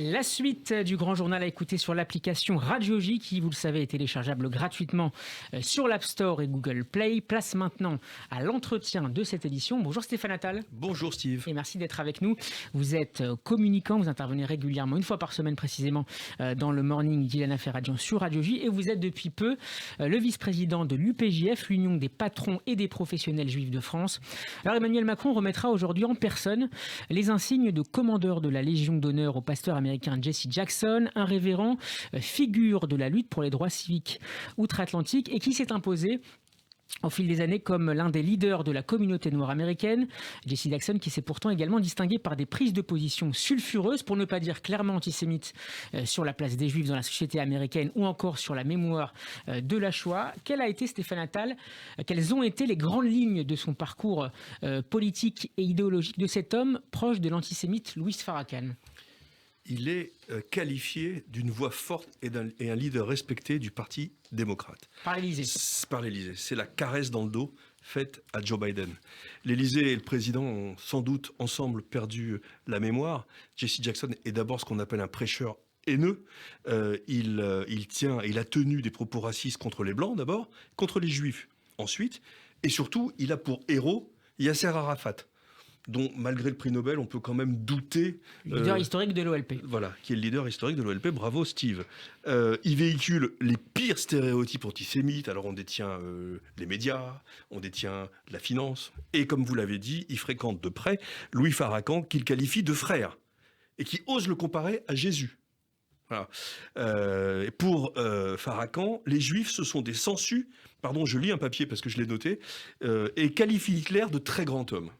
La suite du grand journal à écouter sur l'application Radio J qui, vous le savez, est téléchargeable gratuitement sur l'App Store et Google Play. Place maintenant à l'entretien de cette édition. Bonjour Stéphane Attal. Bonjour Steve. Et merci d'être avec nous. Vous êtes communicant, vous intervenez régulièrement, une fois par semaine précisément, dans le Morning d'Ilana Ferradian sur Radio J. Et vous êtes depuis peu le vice-président de l'UPJF, l'Union des patrons et des professionnels juifs de France. Alors Emmanuel Macron remettra aujourd'hui en personne les insignes de commandeur de la Légion d'honneur au pasteur américain Jesse Jackson, un révérend, figure de la lutte pour les droits civiques outre-Atlantique et qui s'est imposé au fil des années comme l'un des leaders de la communauté noire américaine. Jesse Jackson qui s'est pourtant également distingué par des prises de position sulfureuses, pour ne pas dire clairement antisémites, sur la place des Juifs dans la société américaine ou encore sur la mémoire de la Shoah. Quelles ont été les grandes lignes de son parcours politique et idéologique de cet homme proche de l'antisémite Louis Farrakhan? Il est qualifié d'une voix forte et un leader respecté du Parti démocrate. Par l'Élysée. Par l'Élysée. C'est la caresse dans le dos faite à Joe Biden. L'Élysée et le président ont sans doute ensemble perdu la mémoire. Jesse Jackson est d'abord ce qu'on appelle un prêcheur haineux. Il a tenu des propos racistes contre les Blancs d'abord, contre les Juifs ensuite, et surtout, il a pour héros Yasser Arafat, dont, malgré le prix Nobel, on peut quand même douter... Leader historique de l'OLP. Voilà, qui est le leader historique de l'OLP. Bravo, Steve. Il véhicule les pires stéréotypes antisémites. Alors, on détient les médias, on détient la finance. Et comme vous l'avez dit, il fréquente de près Louis Farrakhan, qu'il qualifie de frère, et qui ose le comparer à Jésus. Voilà. Pour Farrakhan, les Juifs, ce sont des sangsues, pardon, je lis un papier parce que je l'ai noté, et qualifie Hitler de très grand homme.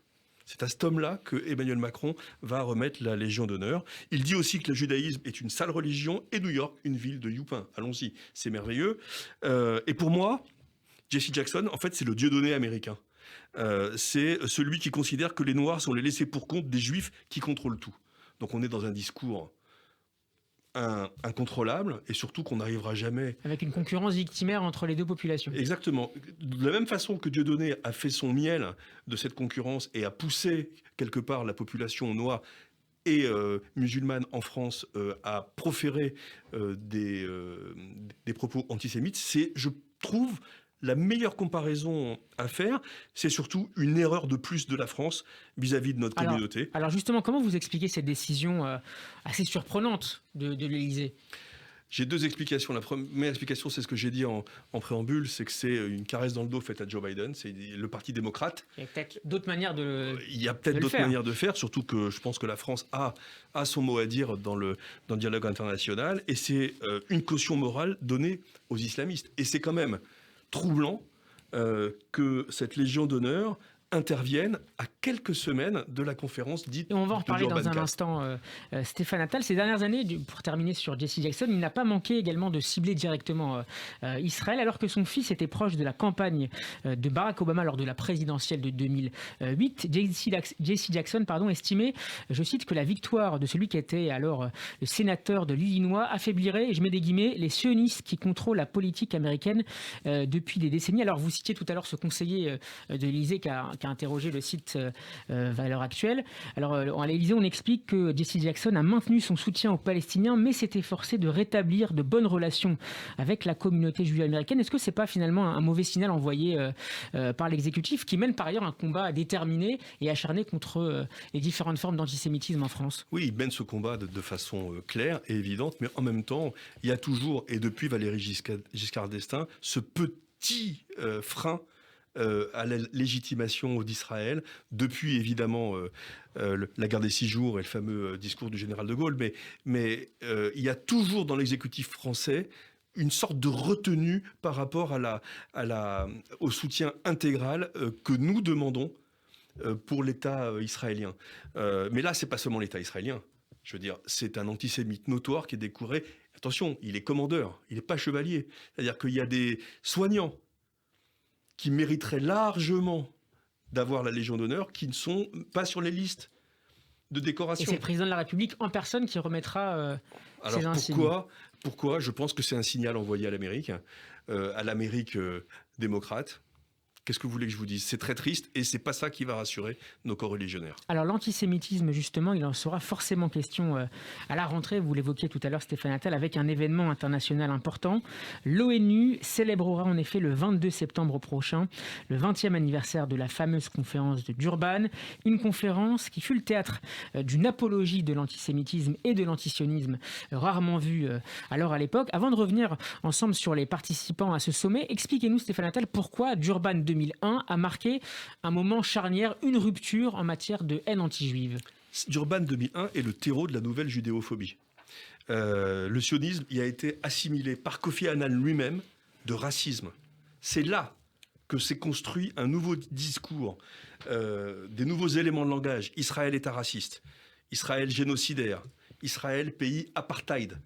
C'est à cet homme-là que Emmanuel Macron va remettre la Légion d'honneur. Il dit aussi que le judaïsme est une sale religion et New York, une ville de youpins. Allons-y, c'est merveilleux. Et pour moi, Jesse Jackson, en fait, c'est le Dieudonné américain. C'est celui qui considère que les Noirs sont les laissés pour compte des Juifs qui contrôlent tout. Donc on est dans un discours incontrôlable et surtout qu'on n'arrivera jamais... Avec une concurrence victimaire entre les deux populations. Exactement. De la même façon que Dieudonné a fait son miel de cette concurrence et a poussé quelque part la population noire et musulmane en France à proférer des propos antisémites, c'est, je trouve, la meilleure comparaison à faire, c'est surtout une erreur de plus de la France vis-à-vis de notre communauté. Alors justement, comment vous expliquez cette décision assez surprenante de l'Élysée ? J'ai deux explications. La première explication, c'est ce que j'ai dit en préambule, c'est que c'est une caresse dans le dos faite à Joe Biden, c'est le Parti démocrate. Il y a peut-être d'autres manières de le faire. Il y a peut-être d'autres manières de faire, surtout que je pense que la France a son mot à dire dans le dialogue international, et c'est une caution morale donnée aux islamistes. Et c'est quand même troublant que cette Légion d'honneur interviennent à quelques semaines de la conférence dite. Et on va en reparler dans un instant, Stéphane Attal. Ces dernières années, pour terminer sur Jesse Jackson, il n'a pas manqué également de cibler directement Israël, alors que son fils était proche de la campagne de Barack Obama lors de la présidentielle de 2008. Jesse Jackson estimait, je cite, que la victoire de celui qui était alors le sénateur de l'Illinois affaiblirait, et je mets des guillemets, les sionistes qui contrôlent la politique américaine depuis des décennies. Alors vous citiez tout à l'heure ce conseiller de l'Élysée qui a interrogé le site Valeurs Actuelles. Alors, à l'Élysée, on explique que Jesse Jackson a maintenu son soutien aux Palestiniens, mais s'est efforcé de rétablir de bonnes relations avec la communauté juive américaine. Est-ce que c'est pas finalement un mauvais signal envoyé par l'exécutif, qui mène par ailleurs un combat déterminé et acharné contre les différentes formes d'antisémitisme en France ? Oui, il mène ce combat de façon claire et évidente, mais en même temps, il y a toujours, et depuis Valéry Giscard d'Estaing, ce petit frein à la légitimation d'Israël, depuis évidemment la guerre des 6 jours et le fameux discours du général de Gaulle, mais il y a toujours dans l'exécutif français une sorte de retenue par rapport au soutien intégral que nous demandons pour l'État israélien. Mais là, c'est pas seulement l'État israélien. Je veux dire, c'est un antisémite notoire qui est découvert. Attention, il est commandeur, il n'est pas chevalier. C'est-à-dire qu'il y a des soignants qui mériteraient largement d'avoir la Légion d'honneur, qui ne sont pas sur les listes de décoration. Et c'est le président de la République en personne qui remettra ces insignes. Pourquoi ? Je pense que c'est un signal envoyé à l'Amérique démocrate, Qu'est-ce que vous voulez que je vous dise? C'est très triste et c'est pas ça qui va rassurer nos coreligionnaires. Alors l'antisémitisme, justement, il en sera forcément question à la rentrée. Vous l'évoquiez tout à l'heure, Stéphane Attal, avec un événement international important. L'ONU célébrera en effet le 22 septembre prochain le 20e anniversaire de la fameuse conférence de Durban. Une conférence qui fut le théâtre d'une apologie de l'antisémitisme et de l'antisionisme rarement vue alors à l'époque. Avant de revenir ensemble sur les participants à ce sommet, expliquez-nous, Stéphane Attal, pourquoi Durban 2001 a marqué un moment charnière, une rupture en matière de haine anti-juive. Durban 2001 est le terreau de la nouvelle judéophobie. Le sionisme y a été assimilé par Kofi Annan lui-même de racisme. C'est là que s'est construit un nouveau discours, des nouveaux éléments de langage. Israël État raciste, Israël génocidaire, Israël pays apartheid.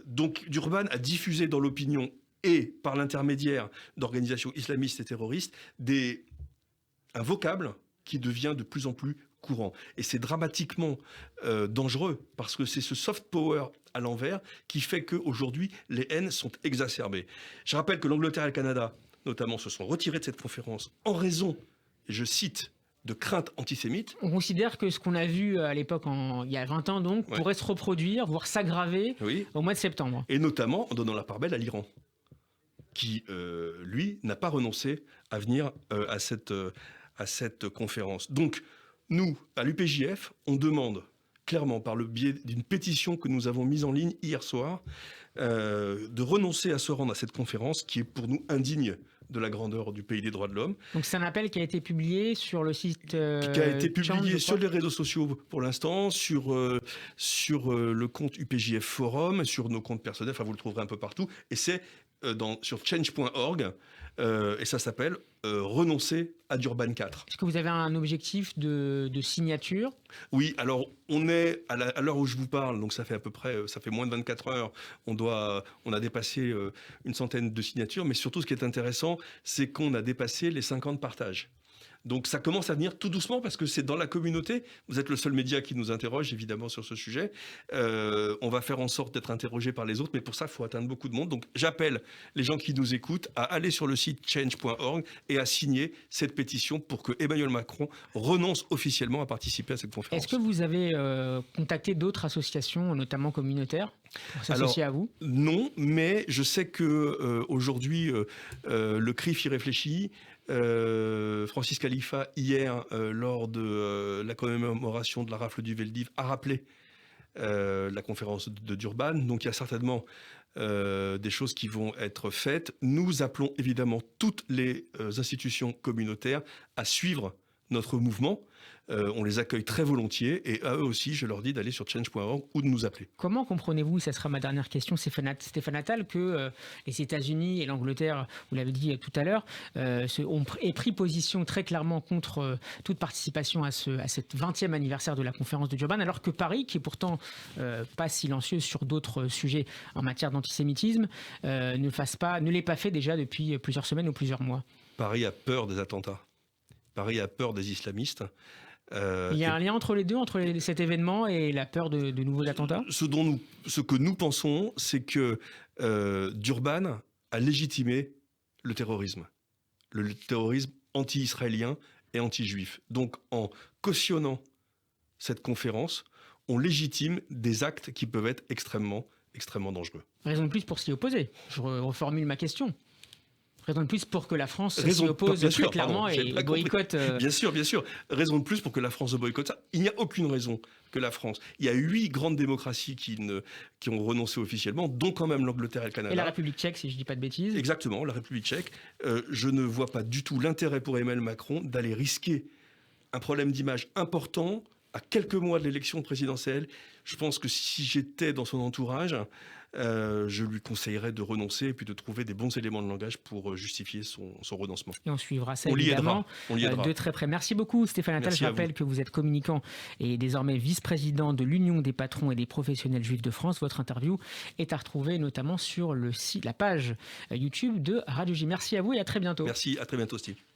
Donc Durban a diffusé dans l'opinion et par l'intermédiaire d'organisations islamistes et terroristes un vocable qui devient de plus en plus courant. Et c'est dramatiquement dangereux parce que c'est ce soft power à l'envers qui fait qu'aujourd'hui, les haines sont exacerbées. Je rappelle que l'Angleterre et le Canada, notamment, se sont retirés de cette conférence en raison, et je cite, de craintes antisémites. On considère que ce qu'on a vu à l'époque, il y a 20 ans donc, pourrait se reproduire, voire s'aggraver au mois de septembre. Et notamment en donnant la part belle à l'Iran, qui, lui, n'a pas renoncé à venir à cette conférence. Donc, nous, à l'UPJF, on demande clairement, par le biais d'une pétition que nous avons mise en ligne hier soir, de renoncer à se rendre à cette conférence qui est pour nous indigne de la grandeur du pays des droits de l'homme. Donc c'est un appel qui a été publié sur le site... qui a été publié sur les réseaux sociaux pour l'instant, sur le compte UPJF Forum, sur nos comptes personnels, enfin vous le trouverez un peu partout, et c'est sur change.org, et ça s'appelle renoncer à Durban 4. Est-ce que vous avez un objectif de signature? Oui, alors on est à l'heure où je vous parle, donc ça fait moins de 24 heures, on a dépassé une centaine de signatures, mais surtout ce qui est intéressant, c'est qu'on a dépassé les 50 partages. Donc ça commence à venir tout doucement parce que c'est dans la communauté. Vous êtes le seul média qui nous interroge évidemment sur ce sujet. On va faire en sorte d'être interrogé par les autres, mais pour ça, il faut atteindre beaucoup de monde. Donc j'appelle les gens qui nous écoutent à aller sur le site change.org et à signer cette pétition pour que Emmanuel Macron renonce officiellement à participer à cette conférence. Est-ce que vous avez contacté d'autres associations, notamment communautaires, pour s'associer à vous? Non, mais je sais que aujourd'hui, le CRIF y réfléchit. Francis Khalifa, hier, lors de la commémoration de la rafle du Veldiv, a rappelé la conférence de Durban. Donc il y a certainement des choses qui vont être faites. Nous appelons évidemment toutes les institutions communautaires à suivre notre mouvement. On les accueille très volontiers et à eux aussi, je leur dis d'aller sur change.org ou de nous appeler. Comment comprenez-vous, ça sera ma dernière question, Stéphane Attal, que les États-Unis et l'Angleterre, vous l'avez dit tout à l'heure, ont pris position très clairement contre toute participation à cet 20e anniversaire de la conférence de Durban, alors que Paris, qui est pourtant pas silencieux sur d'autres sujets en matière d'antisémitisme, ne l'est pas fait déjà depuis plusieurs semaines ou plusieurs mois? Paris a peur des attentats. Paris a peur des islamistes. Il y a un lien entre les deux, entre cet événement et la peur de nouveaux attentats? Ce que nous pensons, c'est que Durban a légitimé le terrorisme anti-israélien et anti-juif. Donc en cautionnant cette conférence, on légitime des actes qui peuvent être extrêmement, extrêmement dangereux. Raison de plus pour s'y opposer. Je reformule ma question. Raison de plus pour que la France s'y oppose plus clairement et boycotte. Bien sûr. Raison de plus pour que la France boycotte ça. Il n'y a aucune raison que la France. Il y a 8 grandes démocraties qui ont renoncé officiellement, dont quand même l'Angleterre et le Canada. Et la République tchèque, si je ne dis pas de bêtises. Exactement, la République tchèque. Je ne vois pas du tout l'intérêt pour Emmanuel Macron d'aller risquer un problème d'image important à quelques mois de l'élection présidentielle. Je pense que si j'étais dans son entourage, je lui conseillerais de renoncer et puis de trouver des bons éléments de langage pour justifier son renoncement. Et on suivra ça évidemment de très près. Merci beaucoup Stéphane Attal. Je rappelle que vous êtes communicant et désormais vice-président de l'Union des patrons et des professionnels juifs de France. Votre interview est à retrouver notamment sur la page YouTube de Radio J. Merci à vous et à très bientôt. Merci, à très bientôt Steve.